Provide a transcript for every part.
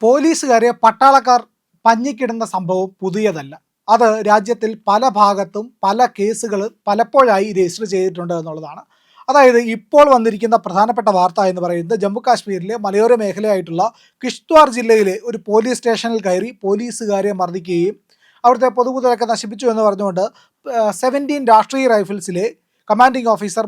പോലീസുകാരെ പട്ടാളക്കാർ പഞ്ഞിക്കിടുന്ന സംഭവം പുതിയതല്ല. അത് രാജ്യത്തിൽ പല ഭാഗത്തും പല കേസുകൾ പലപ്പോഴായി രജിസ്റ്റർ ചെയ്തിട്ടുണ്ട് എന്നുള്ളതാണ്. അതായത് ഇപ്പോൾ വന്നിരിക്കുന്ന പ്രധാനപ്പെട്ട വാർത്ത എന്ന് പറയുന്നത് ജമ്മു കാശ്മീരിലെ മലയോര മേഖലയായിട്ടുള്ള കിഷ്ത്വാർ ജില്ലയിലെ ഒരു പോലീസ് സ്റ്റേഷനിൽ കയറി പോലീസുകാരെ മർദ്ദിക്കുകയും അവിടുത്തെ പൊതുമുതലൊക്കെ നശിപ്പിച്ചു എന്ന് പറഞ്ഞുകൊണ്ട് 17 രാഷ്ട്രീയ റൈഫിൾസിലെ കമാൻഡിംഗ് ഓഫീസർ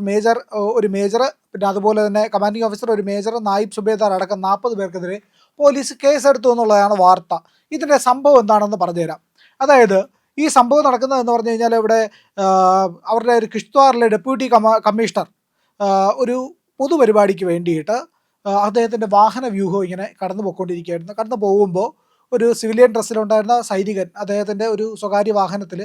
ഒരു മേജർ, പിന്നെ അതുപോലെ തന്നെ കമാൻഡിംഗ് ഓഫീസർ, ഒരു മേജർ, നായിബ് സുബേദാർ അടക്കം 40 പേർക്കെതിരെ പോലീസ് കേസെടുത്തു എന്നുള്ളതാണ് വാർത്ത. ഇതിൻ്റെ സംഭവം എന്താണെന്ന് പറഞ്ഞുതരാം. അതായത് ഈ സംഭവം നടക്കുന്നതെന്ന് പറഞ്ഞു കഴിഞ്ഞാൽ ഇവിടെ അവരുടെ ഒരു കിഷ്ത്വാറിലെ ഡെപ്യൂട്ടി കമ്മീഷണർ ഒരു പൊതുപരിപാടിക്ക് വേണ്ടിയിട്ട് അദ്ദേഹത്തിൻ്റെ വാഹന വ്യൂഹം ഇങ്ങനെ കടന്നു പോയിക്കൊണ്ടിരിക്കുകയായിരുന്നു. കടന്നു പോകുമ്പോൾ ഒരു സിവിലിയൻ ഡ്രസ്സിലുണ്ടായിരുന്ന സൈനികൻ അദ്ദേഹത്തിൻ്റെ ഒരു സ്വകാര്യ വാഹനത്തിൽ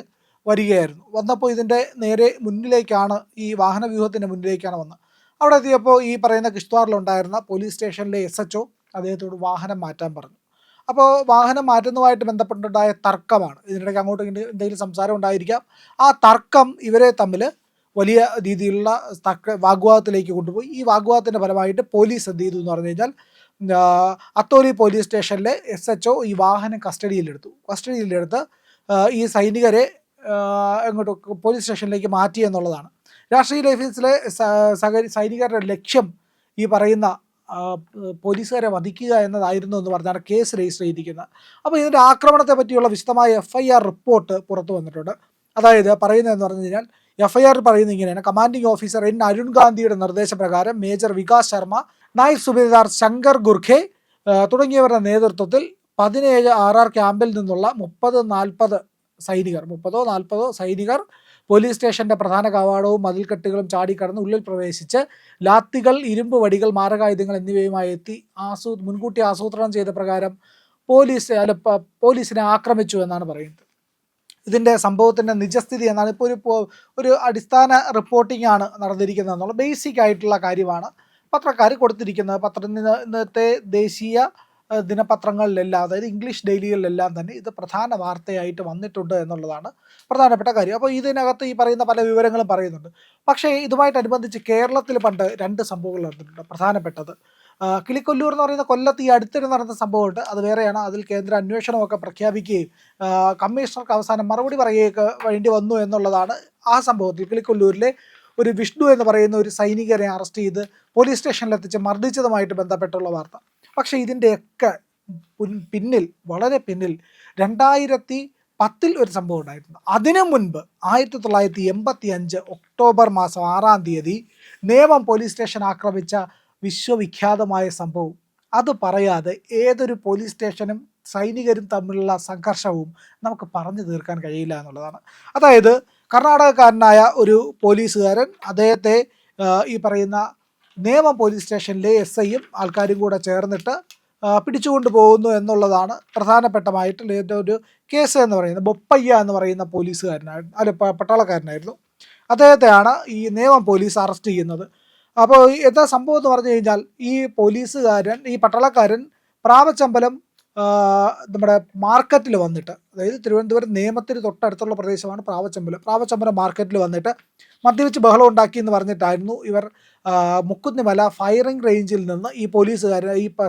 വരികയായിരുന്നു. വന്നപ്പോൾ ഇതിൻ്റെ നേരെ മുന്നിലേക്കാണ്, ഈ വാഹന വ്യൂഹത്തിൻ്റെ മുന്നിലേക്കാണ് വന്നത്. അവിടെ എത്തിയപ്പോൾ ഈ പറയുന്ന കിഷ്ത്വാറിലുണ്ടായിരുന്ന പോലീസ് സ്റ്റേഷനിലെ SHO അദ്ദേഹത്തോട് വാഹനം മാറ്റാൻ പറഞ്ഞു. അപ്പോൾ വാഹനം മാറ്റുന്നതുമായിട്ട് ബന്ധപ്പെട്ടുണ്ടായ തർക്കമാണ്. ഇതിനിടയ്ക്ക് അങ്ങോട്ടും ഇങ്ങോട്ടും എന്തെങ്കിലും സംസാരം ഉണ്ടായിരിക്കാം. ആ തർക്കം ഇവരെ തമ്മിൽ വലിയ രീതിയിലുള്ള വാഗ്വാദത്തിലേക്ക് കൊണ്ടുപോയി. ഈ വാഗ്വാദത്തിൻ്റെ ഫലമായിട്ട് പോലീസ് എന്ത് ചെയ്തു എന്ന് പറഞ്ഞു കഴിഞ്ഞാൽ അത്തോലി പോലീസ് സ്റ്റേഷനിലെ SHO ഈ വാഹനം കസ്റ്റഡിയിലെടുത്ത് ഈ സൈനികരെ എങ്ങോട്ട് പോലീസ് സ്റ്റേഷനിലേക്ക് മാറ്റി എന്നുള്ളതാണ്. രാഷ്ട്രീയ റൈഫിൾസിലെ സൈനികരുടെ ലക്ഷ്യം ഈ പറയുന്ന പോലീസുകാരെ വധിക്കുക എന്നതായിരുന്നു എന്ന് പറഞ്ഞാണ് കേസ് രജിസ്റ്റർ ചെയ്തിരിക്കുന്നത്. അപ്പോൾ ഇതിൻ്റെ ആക്രമണത്തെ പറ്റിയുള്ള വിശദമായ FIR റിപ്പോർട്ട് പുറത്തു വന്നിട്ടുണ്ട്. അതായത് പറയുന്നതെന്ന് പറഞ്ഞു കഴിഞ്ഞാൽ FIR പറയുന്നത് ഇങ്ങനെയാണ്: കമാൻഡിംഗ് ഓഫീസർ N അരുൺ ഗാന്ധിയുടെ നിർദ്ദേശപ്രകാരം മേജർ വികാസ് ശർമ്മ, നായിബ് സുബേദാർ ശങ്കർ ഗുർഖെ തുടങ്ങിയവരുടെ നേതൃത്വത്തിൽ 17 RR ക്യാമ്പിൽ നിന്നുള്ള 30-40 സൈനികർ പോലീസ് സ്റ്റേഷന്റെ പ്രധാന കവാടവും മതിൽക്കെട്ടുകളും ചാടിക്കടന്ന് ഉള്ളിൽ പ്രവേശിച്ച് ലാത്തികൾ, ഇരുമ്പ് വടികൾ, മാരകായുധങ്ങൾ എന്നിവയുമായി എത്തി മുൻകൂട്ടി ആസൂത്രണം ചെയ്ത പ്രകാരം പോലീസിനെ ആക്രമിച്ചു എന്നാണ് പറയുന്നത്. ഇതിൻ്റെ സംഭവത്തിൻ്റെ നിജസ്ഥിതി എന്നാണ് ഇപ്പോൾ ഒരു അടിസ്ഥാന റിപ്പോർട്ടിംഗ് ആണ് നടന്നിരിക്കുന്നത് എന്നുള്ള ബേസിക് ആയിട്ടുള്ള കാര്യമാണ് പത്രക്കാർ കൊടുത്തിരിക്കുന്നത്. ഇന്നത്തെ ദേശീയ ദിനപത്രങ്ങളിലെല്ലാം, അതായത് ഇംഗ്ലീഷ് ഡെയിലികളിലെല്ലാം തന്നെ ഇത് പ്രധാന വാർത്തയായിട്ട് വന്നിട്ടുണ്ട് എന്നുള്ളതാണ് പ്രധാനപ്പെട്ട കാര്യം. അപ്പോൾ ഇതിനകത്ത് ഈ പറയുന്ന പല വിവരങ്ങളും പറയുന്നുണ്ട്. പക്ഷേ ഇതുമായിട്ടനുബന്ധിച്ച് കേരളത്തിൽ പണ്ട് 2 സംഭവങ്ങൾ നടന്നിട്ടുണ്ട്. പ്രധാനപ്പെട്ടത് കിളിക്കൊല്ലൂർ എന്ന് പറയുന്ന കൊല്ലത്ത് ഈ അടുത്തിടെ നടന്ന സംഭവമുണ്ട്. അത് വേറെയാണ്. അതിൽ കേന്ദ്ര അന്വേഷണമൊക്കെ പ്രഖ്യാപിക്കുകയും കമ്മീഷണർക്ക് അവസാനം മറുപടി പറയുകയൊക്കെ വേണ്ടി വന്നു എന്നുള്ളതാണ്. ആ സംഭവത്തിൽ കിളിക്കൊല്ലൂരിലെ ഒരു വിഷ്ണു എന്ന് പറയുന്ന ഒരു സൈനികരെ അറസ്റ്റ് ചെയ്ത് പോലീസ് സ്റ്റേഷനിലെത്തിച്ച് മർദ്ദിച്ചതുമായിട്ട് ബന്ധപ്പെട്ടുള്ള വാർത്ത. പക്ഷേ ഇതിൻ്റെയൊക്കെ വളരെ പിന്നിൽ 2010 ഒരു സംഭവം ഉണ്ടായിരുന്നു. അതിനു മുൻപ് 1985 ഒക്ടോബർ മാസം 6-ാം തീയതി നേമം പോലീസ് സ്റ്റേഷൻ ആക്രമിച്ച വിശ്വവിഖ്യാതമായ സംഭവം. അത് പറയാതെ ഏതൊരു പോലീസ് സ്റ്റേഷനും സൈനികരും തമ്മിലുള്ള സംഘർഷവും നമുക്ക് പറഞ്ഞു തീർക്കാൻ കഴിയില്ല എന്നുള്ളതാണ്. അതായത് കർണാടകക്കാരനായ ഒരു പോലീസുകാരൻ അദ്ദേഹത്തെ ഈ പറയുന്ന നേമം പോലീസ് സ്റ്റേഷനിലെ SIയും ആൾക്കാരും കൂടെ ചേർന്നിട്ട് പിടിച്ചുകൊണ്ട് പോകുന്നു എന്നുള്ളതാണ് പ്രധാനപ്പെട്ടമായിട്ടുള്ള ഒരു കേസ് എന്ന് പറയുന്നത്. ബൊപ്പയ്യ എന്ന് പറയുന്ന പട്ടാളക്കാരനായിരുന്നു. അദ്ദേഹത്തെയാണ് ഈ നേമം പോലീസ് അറസ്റ്റ് ചെയ്യുന്നത്. അപ്പോൾ എന്താ സംഭവം എന്ന് പറഞ്ഞു കഴിഞ്ഞാൽ, ഈ പട്ടാളക്കാരൻ പ്രാവച്ചമ്പലം നമ്മുടെ മാർക്കറ്റിൽ വന്നിട്ട്, അതായത് തിരുവനന്തപുരം നേമത്തിന് തൊട്ടടുത്തുള്ള പ്രദേശമാണ് പ്രാവച്ചമ്പലം മാർക്കറ്റിൽ വന്നിട്ട് മദ്യപിച്ച് ബഹളം ഉണ്ടാക്കി എന്ന് പറഞ്ഞിട്ടായിരുന്നു ഇവർ മുക്കുന്നിമല ഫയറിംഗ് റേഞ്ചിൽ നിന്ന് ഈ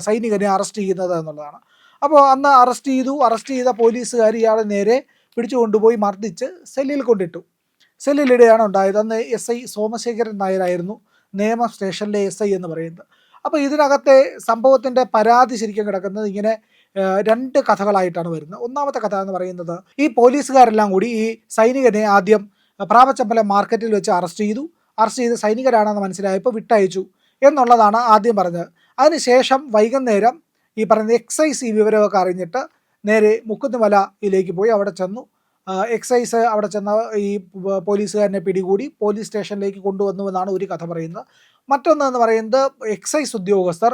സൈനികനെ അറസ്റ്റ് ചെയ്യുന്നത് എന്നുള്ളതാണ്. അപ്പോൾ അന്ന് അറസ്റ്റ് ചെയ്ത പോലീസുകാർ ഇയാളെ നേരെ പിടിച്ചു കൊണ്ടുപോയി മർദ്ദിച്ച് സെല്ലിലിടുകയാണ് ഉണ്ടായത്. അന്ന് SI സോമശേഖരൻ നായരായിരുന്നു നേമം സ്റ്റേഷനിലെ SI എന്ന് പറയുന്നത്. അപ്പോൾ ഇതിനകത്തെ സംഭവത്തിൻ്റെ പരാതി ശരിക്കും കിടക്കുന്നത് ഇങ്ങനെ 2 കഥകളായിട്ടാണ് വരുന്നത്. ഒന്നാമത്തെ കഥ എന്ന് പറയുന്നത്, ഈ പോലീസുകാരെല്ലാം കൂടി ഈ സൈനികനെ ആദ്യം പ്രാവച്ചമ്പലം മാർക്കറ്റിൽ വെച്ച് അറസ്റ്റ് ചെയ്ത് സൈനികരാണെന്ന് മനസ്സിലായപ്പോൾ വിട്ടയച്ചു എന്നുള്ളതാണ് ആദ്യം പറഞ്ഞത്. അതിനുശേഷം വൈകുന്നേരം ഈ പറയുന്ന എക്സൈസ് ഈ വിവരമൊക്കെ അറിഞ്ഞിട്ട് നേരെ മുക്കുന്നിമലയിലേക്ക് പോയി. അവിടെ ചെന്നു. എക്സൈസ് അവിടെ ചെന്ന ഈ പോലീസുകാരനെ പിടികൂടി പോലീസ് സ്റ്റേഷനിലേക്ക് കൊണ്ടുവന്നുവെന്നാണ് ഒരു കഥ പറയുന്നത്. മറ്റൊന്നെന്ന് പറയുന്നത്, എക്സൈസ് ഉദ്യോഗസ്ഥർ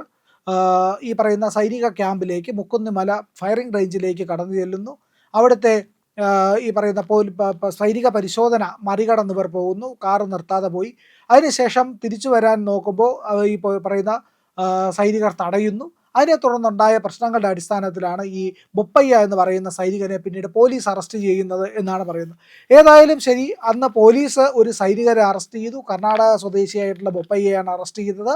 ഈ പറയുന്ന സൈനിക ക്യാമ്പിലേക്ക് മുക്കുന്നിമല ഫയറിംഗ് റേഞ്ചിലേക്ക് കടന്നു ചെല്ലുന്നു. അവിടുത്തെ ഈ പറയുന്ന സൈനിക പരിശോധന മറികടന്ന് ഇവർ പോകുന്നു. കാറ് നിർത്താതെ പോയി. അതിനുശേഷം തിരിച്ചു വരാൻ നോക്കുമ്പോൾ ഈ പറയുന്ന സൈനികർ തടയുന്നു. അതിനെ തുടർന്നുണ്ടായ പ്രശ്നങ്ങളുടെ അടിസ്ഥാനത്തിലാണ് ഈ ബൊപ്പയ്യ എന്ന് പറയുന്ന സൈനികനെ പിന്നീട് പോലീസ് അറസ്റ്റ് ചെയ്യുന്നത് എന്നാണ് പറയുന്നത്. ഏതായാലും ശരി, അന്ന് പോലീസ് ഒരു സൈനികരെ അറസ്റ്റ് ചെയ്തു. കർണാടക സ്വദേശിയായിട്ടുള്ള ബൊപ്പയ്യയാണ് അറസ്റ്റ് ചെയ്തത്.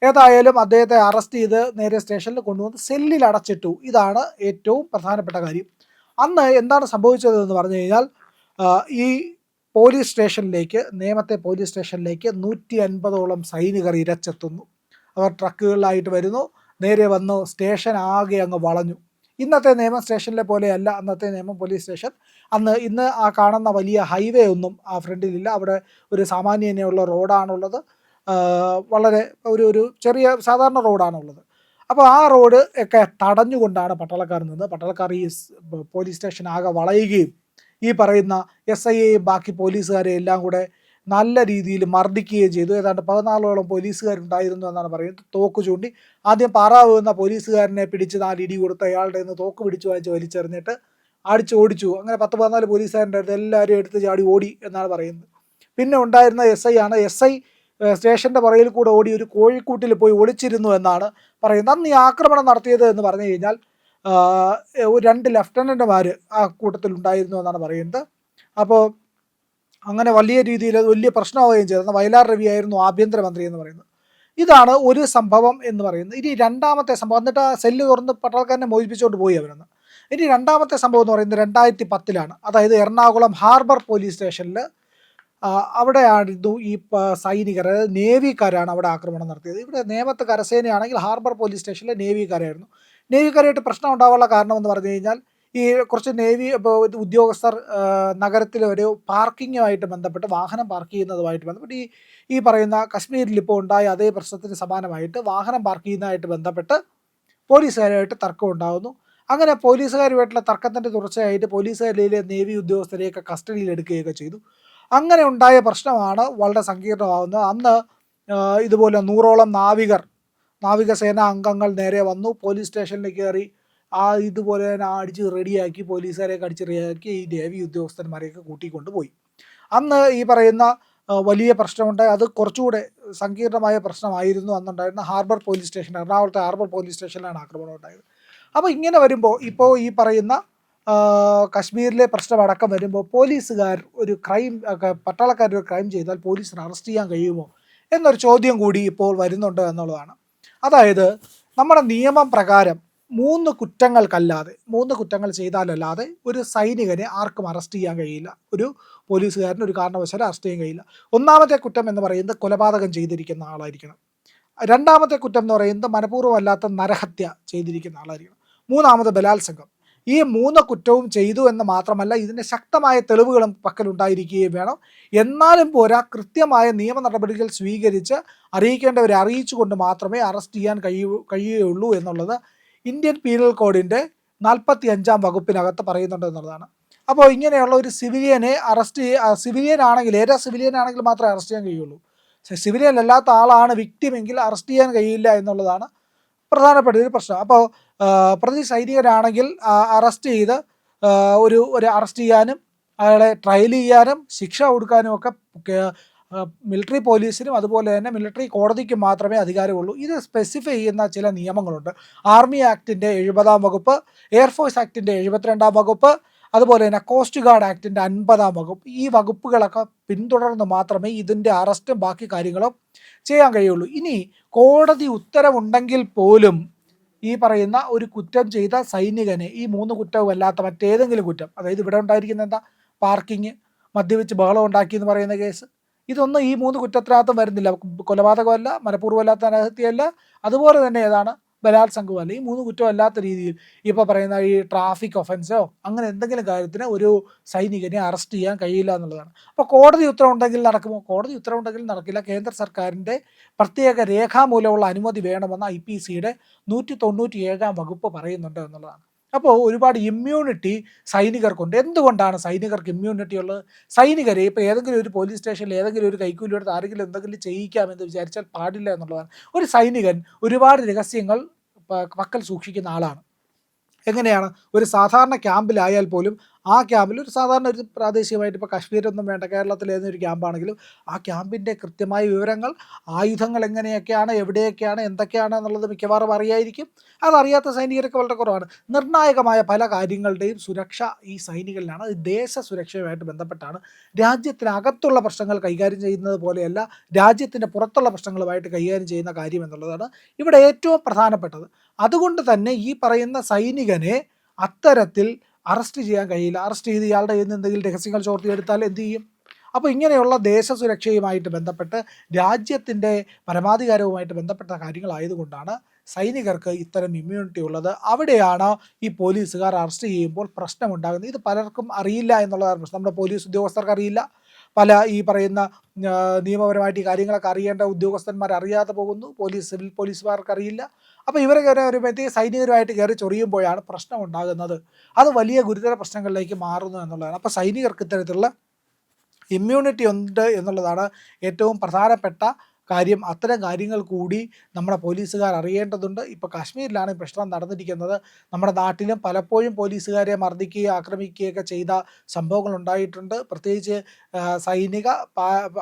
ഏതായാലും അദ്ദേഹത്തെ അറസ്റ്റ് ചെയ്ത് നേരെ സ്റ്റേഷനിൽ കൊണ്ടുവന്ന് സെല്ലിൽ അടച്ചിട്ടു. ഇതാണ് ഏറ്റവും പ്രധാനപ്പെട്ട കാര്യം. അന്ന് എന്താണ് സംഭവിച്ചതെന്ന് പറഞ്ഞു കഴിഞ്ഞാൽ ഈ പോലീസ് സ്റ്റേഷനിലേക്ക്, നേമത്തെ പോലീസ് സ്റ്റേഷനിലേക്ക് 150ഓളം സൈനികർ ഇരച്ചെത്തുന്നു. അവർ ട്രക്കുകളിലായിട്ട് വരുന്നു. നേരെ വന്നു സ്റ്റേഷൻ ആകെ അങ്ങ് വളഞ്ഞു. ഇന്നത്തെ നേമം സ്റ്റേഷനിലെ പോലെയല്ല അന്നത്തെ നേമം പോലീസ് സ്റ്റേഷൻ. ഇന്ന് ആ കാണുന്ന വലിയ ഹൈവേ ഒന്നും ആ ഫ്രണ്ടിലില്ല. അവിടെ ഒരു സാമാന്യനെയുള്ള റോഡാണുള്ളത്. വളരെ ഒരു ചെറിയ സാധാരണ റോഡാണുള്ളത്. അപ്പോൾ ആ റോഡ് ഒക്കെ തടഞ്ഞുകൊണ്ടാണ് പട്ടാളക്കാർ നിന്നത്. പട്ടാളക്കാർ ഈ പോലീസ് സ്റ്റേഷൻ ആകെ വളയുകയും ഈ പറയുന്ന SIയെയും ബാക്കി പോലീസുകാരെ എല്ലാം കൂടെ നല്ല രീതിയിൽ മർദ്ദിക്കുകയും ചെയ്തു. ഏതാണ്ട് 14ഓളം പോലീസുകാരുണ്ടായിരുന്നു എന്നാണ് പറയുന്നത്. തോക്ക് ചൂണ്ടി ആദ്യം പാറാവ് എന്ന പോലീസുകാരനെ പിടിച്ച് 4 ഇടി കൊടുത്ത് അയാളുടെ നിന്ന് തോക്ക് പിടിച്ചു വാങ്ങിച്ച് വലിച്ചെറിഞ്ഞിട്ട് ഓടിച്ചു. അങ്ങനെ 10-14 പോലീസുകാരുണ്ടായിരുന്നു. എല്ലാവരും എടുത്ത് ചാടി ഓടി എന്നാണ് പറയുന്നത്. പിന്നെ ഉണ്ടായിരുന്ന SI ആണ്. SI സ്റ്റേഷൻ്റെ പുറകിൽ കൂടെ ഓടി ഒരു കോഴിക്കൂട്ടിൽ പോയി ഒളിച്ചിരുന്നു എന്നാണ് പറയുന്നത്. അന്ന് ഈ ആക്രമണം നടത്തിയത് എന്ന് പറഞ്ഞു കഴിഞ്ഞാൽ 2 ലഫ്റ്റനന്റുമാർ ആ കൂട്ടത്തിൽ ഉണ്ടായിരുന്നു എന്നാണ് പറയുന്നത്. അപ്പോൾ അങ്ങനെ വലിയ രീതിയിൽ അത് വലിയ പ്രശ്നമാവുകയും ചെയ്തു. വയലാർ രവി ആയിരുന്നു ആഭ്യന്തരമന്ത്രി എന്ന് പറയുന്നത്. ഇതാണ് ഒരു സംഭവം എന്ന് പറയുന്നത്. ഇനി രണ്ടാമത്തെ സംഭവം, എന്നിട്ട് ആ സെല്ല് തുറന്ന് പട്ടാൾക്കാരനെ മോചിപ്പിച്ചുകൊണ്ട് പോയി അവരെന്ന്. ഇനി രണ്ടാമത്തെ സംഭവം എന്ന് പറയുന്നത് 2010-ലാണ്. അതായത് എറണാകുളം ഹാർബർ പോലീസ് സ്റ്റേഷനിൽ അവിടെയായിരുന്നു ഈ സൈനികർ, അതായത് നേവിക്കാരാണ് അവിടെ ആക്രമണം നടത്തിയത്. ഇവിടെ നേമത്ത് കരസേനയാണെങ്കിൽ ഹാർബർ പോലീസ് സ്റ്റേഷനിലെ നേവിക്കാരായിരുന്നു. നേവിക്കാരായിട്ട് പ്രശ്നം ഉണ്ടാവാനുള്ള കാരണം എന്ന് പറഞ്ഞു കഴിഞ്ഞാൽ ഈ കുറച്ച് നേവി ഉദ്യോഗസ്ഥർ നഗരത്തിലെ ഒരു പാർക്കിങ്ങുമായിട്ട് ബന്ധപ്പെട്ട്, വാഹനം പാർക്ക് ചെയ്യുന്നതുമായിട്ട് ബന്ധപ്പെട്ട് ഈ പറയുന്ന കശ്മീരിൽ ഇപ്പോൾ ഉണ്ടായ അതേ പ്രശ്നത്തിന് സമാനമായിട്ട് വാഹനം പാർക്ക് ചെയ്യുന്നതായിട്ട് ബന്ധപ്പെട്ട് പോലീസുകാരുമായിട്ട് തർക്കം ഉണ്ടാകുന്നു. അങ്ങനെ പോലീസുകാരുമായിട്ടുള്ള തർക്കത്തിൻ്റെ തുടർച്ചയായിട്ട് പോലീസുകാരിലെ നേവി ഉദ്യോഗസ്ഥരെയൊക്കെ കസ്റ്റഡിയിൽ എടുക്കുകയൊക്കെ ചെയ്തു. അങ്ങനെ ഉണ്ടായ പ്രശ്നമാണ് വളരെ സങ്കീർണമാകുന്നത്. അന്ന് ഇതുപോലെ 100ഓളം നാവികസേന അംഗങ്ങൾ നേരെ വന്നു, പോലീസ് സ്റ്റേഷനിലേക്ക് കയറി ഇതുപോലെ തന്നെ അടിച്ച് റെഡിയാക്കി, പോലീസുകാരെയൊക്കെ അടിച്ച് റെഡിയാക്കി ഈ നേവി ഉദ്യോഗസ്ഥന്മാരെയൊക്കെ കൂട്ടിക്കൊണ്ട് പോയി. അന്ന് ഈ പറയുന്ന വലിയ പ്രശ്നമുണ്ടായി. അത് കുറച്ചുകൂടെ സങ്കീർണമായ പ്രശ്നമായിരുന്നു അന്നുണ്ടായിരുന്ന ഹാർബർ പോലീസ് സ്റ്റേഷൻ. എറണാകുളത്തെ ഹാർബർ പോലീസ് സ്റ്റേഷനിലാണ് ആക്രമണം ഉണ്ടായത്. അപ്പോൾ ഇങ്ങനെ വരുമ്പോൾ ഇപ്പോൾ ഈ പറയുന്ന കശ്മീരിലെ പ്രശ്നമടക്കം വരുമ്പോൾ പോലീസുകാർ ഒരു പട്ടാളക്കാരൊരു ക്രൈം ചെയ്താൽ പോലീസിന് അറസ്റ്റ് ചെയ്യാൻ കഴിയുമോ എന്നൊരു ചോദ്യം കൂടി ഇപ്പോൾ വരുന്നുണ്ട് എന്നുള്ളതാണ്. അതായത് നമ്മുടെ നിയമം പ്രകാരം 3 കുറ്റങ്ങൾ ചെയ്താലല്ലാതെ ഒരു സൈനികനെ ആർക്കും അറസ്റ്റ് ചെയ്യാൻ കഴിയില്ല. ഒരു പോലീസുകാരന് ഒരു കാരണവശാലും അറസ്റ്റ് ചെയ്യാൻ കഴിയില്ല. ഒന്നാമത്തെ കുറ്റം എന്ന് പറയുന്നത് കൊലപാതകം ചെയ്തിരിക്കുന്ന ആളായിരിക്കണം. രണ്ടാമത്തെ കുറ്റം എന്ന് പറയുന്നത് മനഃപൂർവ്വമല്ലാത്ത നരഹത്യ ചെയ്തിരിക്കുന്ന ആളായിരിക്കണം. മൂന്നാമത് ബലാത്സംഗം. ഈ 3 കുറ്റവും ചെയ്തു എന്ന് മാത്രമല്ല, ഇതിൻ്റെ ശക്തമായ തെളിവുകളും പക്കലുണ്ടായിരിക്കുകയും വേണം. എന്നാലും പോരാ, കൃത്യമായ നിയമ നടപടികൾ സ്വീകരിച്ച് അറിയിക്കേണ്ടവരെ അറിയിച്ചുകൊണ്ട് മാത്രമേ അറസ്റ്റ് ചെയ്യാൻ കഴിയുകയുള്ളൂ എന്നുള്ളത് ഇന്ത്യൻ പീനൽ കോഡിൻ്റെ 45-ാം വകുപ്പിനകത്ത് പറയുന്നുണ്ട് എന്നുള്ളതാണ്. അപ്പോൾ ഇങ്ങനെയുള്ള ഒരു സിവിലിയനെ സിവിലിയൻ ആണെങ്കിൽ, സിവിലിയൻ ആണെങ്കിൽ മാത്രമേ അറസ്റ്റ് ചെയ്യാൻ കഴിയുള്ളൂ. സിവിലിയൻ അല്ലാത്ത ആളാണ് വിക്ടിമെങ്കിൽ അറസ്റ്റ് ചെയ്യാൻ കഴിയില്ല എന്നുള്ളതാണ് പ്രധാനപ്പെട്ട ഒരു പ്രശ്നം. അപ്പോൾ പ്രതി സൈനികരാണെങ്കിൽ അറസ്റ്റ് ചെയ്ത് ഒരു അറസ്റ്റ് ചെയ്യാനും അയാളെ ട്രയൽ ചെയ്യാനും ശിക്ഷ കൊടുക്കാനും ഒക്കെ മിലിറ്ററി പോലീസിനും അതുപോലെ തന്നെ മിലിറ്ററി കോടതിക്കും മാത്രമേ അധികാരമുള്ളൂ. ഇത് സ്പെസിഫൈ ചെയ്യുന്ന ചില നിയമങ്ങളുണ്ട്. ആർമി ആക്ടിൻ്റെ 70-ാം വകുപ്പ്, എയർഫോഴ്സ് ആക്ടിൻ്റെ 72-ാം വകുപ്പ്, അതുപോലെ തന്നെ കോസ്റ്റ് ഗാർഡ് ആക്ടിൻ്റെ 50-ാം വകുപ്പ്. ഈ വകുപ്പുകളൊക്കെ പിന്തുടർന്ന് മാത്രമേ ഇതിൻ്റെ അറസ്റ്റും ബാക്കി കാര്യങ്ങളും ചെയ്യാൻ കഴിയുള്ളൂ. ഇനി കോടതി ഉത്തരവുണ്ടെങ്കിൽ പോലും ഈ പറയുന്ന ഒരു കുറ്റം ചെയ്ത സൈനികനെ ഈ 3 കുറ്റവും അല്ലാത്ത മറ്റേതെങ്കിലും കുറ്റം, അതായത് ഇവിടെ ഉണ്ടായിരിക്കുന്ന എന്താ, പാർക്കിങ്, മദ്യപിച്ച് ബഹളം ഉണ്ടാക്കി എന്ന് പറയുന്ന കേസ്, ഇതൊന്നും ഈ 3 കുറ്റത്തിനകത്തും വരുന്നില്ല. കൊലപാതകമല്ല, മനഃപൂർവ്വമല്ലാത്ത അനഹത്യയല്ല, അതുപോലെ തന്നെ ഏതാണ്, ബലാത്സംഗമല്ല. ഈ 3 കുറ്റമല്ലാത്ത രീതിയിൽ ഇപ്പോൾ പറയുന്ന ഈ ട്രാഫിക് ഒഫൻസോ അങ്ങനെ എന്തെങ്കിലും കാര്യത്തിന് ഒരു സൈനികനെ അറസ്റ്റ് ചെയ്യാൻ കഴിയില്ല എന്നുള്ളതാണ്. അപ്പോൾ കോടതി ഉത്തരവുണ്ടെങ്കിൽ നടക്കുമോ? കോടതി ഉത്തരവുണ്ടെങ്കിൽ നടക്കില്ല. കേന്ദ്ര സർക്കാരിൻ്റെ പ്രത്യേക രേഖാമൂലമുള്ള അനുമതി വേണമെന്ന് IPCയുടെ 197-ാം വകുപ്പ് പറയുന്നുണ്ട് എന്നുള്ളതാണ്. അപ്പോൾ ഒരുപാട് ഇമ്മ്യൂണിറ്റി സൈനികർക്കുണ്ട്. എന്തുകൊണ്ടാണ് സൈനികർക്ക് ഇമ്മ്യൂണിറ്റി ഉള്ളത്? സൈനികരെ ഇപ്പോൾ ഏതെങ്കിലും ഒരു പോലീസ് സ്റ്റേഷനിൽ ഏതെങ്കിലും ഒരു കൈക്കൂലി എടുത്ത് ആരെങ്കിലും എന്തെങ്കിലും ചെയ്യിക്കാമെന്ന് വിചാരിച്ചാൽ പാടില്ല എന്നുള്ളതാണ്. ഒരു സൈനികൻ ഒരുപാട് രഹസ്യങ്ങൾ പക്കൽ സൂക്ഷിക്കുന്ന ആളാണ്. എങ്ങനെയാണ്? ഒരു സാധാരണ ക്യാമ്പിലായാൽ പോലും ആ ക്യാമ്പിൽ ഒരു സാധാരണ ഒരു പ്രാദേശികമായിട്ട് ഇപ്പോൾ കാശ്മീരൊന്നും വേണ്ട, കേരളത്തിലേതൊരു ക്യാമ്പാണെങ്കിലും ആ ക്യാമ്പിൻ്റെ കൃത്യമായ വിവരങ്ങൾ, ആയുധങ്ങൾ എങ്ങനെയൊക്കെയാണ്, എവിടെയൊക്കെയാണ്, എന്തൊക്കെയാണ് എന്നുള്ളത് മിക്കവാറും അറിയായിരിക്കും. അതറിയാത്ത സൈനികരൊക്കെ വളരെ കുറവാണ്. നിർണായകമായ പല കാര്യങ്ങളുടെയും സുരക്ഷ ഈ സൈനികരിലാണ്. അത് ദേശ സുരക്ഷയുമായിട്ട് ബന്ധപ്പെട്ടാണ്. രാജ്യത്തിനകത്തുള്ള പ്രശ്നങ്ങൾ കൈകാര്യം ചെയ്യുന്നത് പോലെയല്ല രാജ്യത്തിൻ്റെ പുറത്തുള്ള പ്രശ്നങ്ങളുമായിട്ട് കൈകാര്യം ചെയ്യുന്ന കാര്യം എന്നുള്ളതാണ് ഇവിടെ ഏറ്റവും പ്രധാനപ്പെട്ടത്. അതുകൊണ്ട് തന്നെ ഈ പറയുന്ന സൈനികനെ അത്തരത്തിൽ അറസ്റ്റ് ചെയ്യാൻ കഴിയില്ല. അറസ്റ്റ് ചെയ്ത് ഇയാളുടെ കയ്യിൽ നിന്ന് എന്തെങ്കിലും രഹസ്യങ്ങൾ ചോർത്തിയെടുത്താൽ എന്ത് ചെയ്യും? അപ്പോൾ ഇങ്ങനെയുള്ള ദേശസുരക്ഷയുമായിട്ട് ബന്ധപ്പെട്ട് രാജ്യത്തിൻ്റെ പരമാധികാരവുമായിട്ട് ബന്ധപ്പെട്ട കാര്യങ്ങളായതുകൊണ്ടാണ് സൈനികർക്ക് ഇത്തരം ഇമ്മ്യൂണിറ്റി ഉള്ളത്. അവിടെയാണ് ഈ പോലീസുകാർ അറസ്റ്റ് ചെയ്യുമ്പോൾ പ്രശ്നമുണ്ടാകുന്നത്. ഇത് പലർക്കും അറിയില്ല എന്നുള്ളതാണ് പ്രശ്നം. നമ്മുടെ പോലീസ് ഉദ്യോഗസ്ഥർക്ക് അറിയില്ല. പല ഈ പറയുന്ന നിയമപരമായിട്ട് ഈ കാര്യങ്ങളൊക്കെ അറിയേണ്ട ഉദ്യോഗസ്ഥന്മാർ അറിയാതെ പോകുന്നു. സിവിൽ പോലീസുകാർക്ക് അറിയില്ല. അപ്പോൾ ഇവരെ വരുമ്പോഴത്തേക്ക് സൈനികരുമായിട്ട് കയറി ചൊറിയുമ്പോഴാണ് പ്രശ്നം ഉണ്ടാകുന്നത്. അത് വലിയ ഗുരുതര പ്രശ്നങ്ങളിലേക്ക് മാറുന്നു എന്നുള്ളതാണ്. അപ്പോൾ സൈനികർക്ക് ഇത്തരത്തിലുള്ള ഇമ്മ്യൂണിറ്റി ഉണ്ട് എന്നുള്ളതാണ് ഏറ്റവും പ്രധാനപ്പെട്ട കാര്യം. അത്തരം കാര്യങ്ങൾ കൂടി നമ്മുടെ പോലീസുകാർ അറിയേണ്ടതുണ്ട്. ഇപ്പോൾ കാശ്മീരിലാണ് ഈ പ്രശ്നം നടന്നിരിക്കുന്നത്. നമ്മുടെ നാട്ടിലും പലപ്പോഴും പോലീസുകാരെ മർദ്ദിക്കുകയും ആക്രമിക്കുകയൊക്കെ ചെയ്ത സംഭവങ്ങൾ ഉണ്ടായിട്ടുണ്ട്. പ്രത്യേകിച്ച് സൈനിക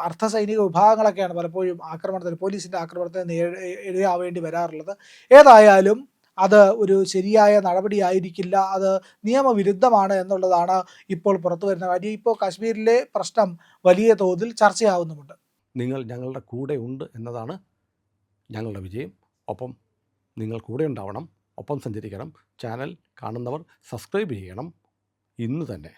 അർദ്ധ സൈനിക വിഭാഗങ്ങളൊക്കെയാണ് പലപ്പോഴും പോലീസിൻ്റെ ആക്രമണത്തിന് ഇരയാവേണ്ടി വരാറുള്ളത്. ഏതായാലും അത് ഒരു ശരിയായ നടപടിയായിരിക്കില്ല. അത് നിയമവിരുദ്ധമാണ് എന്നുള്ളതാണ് ഇപ്പോൾ പുറത്തു വരുന്ന കാര്യം. ഇപ്പോൾ കാശ്മീരിലെ പ്രശ്നം വലിയ തോതിൽ ചർച്ചയാവുന്നുമുണ്ട്. നിങ്ങൾ ഞങ്ങളുടെ കൂടെ ഉണ്ട് എന്നതാണ് ഞങ്ങളുടെ വിജയം. ഒപ്പം നിങ്ങൾ കൂടെ ഉണ്ടാവണം, ഒപ്പം സഞ്ചരിക്കണം. ചാനൽ കാണുന്നവർ സബ്സ്ക്രൈബ് ചെയ്യണം ഇന്ന് തന്നെ.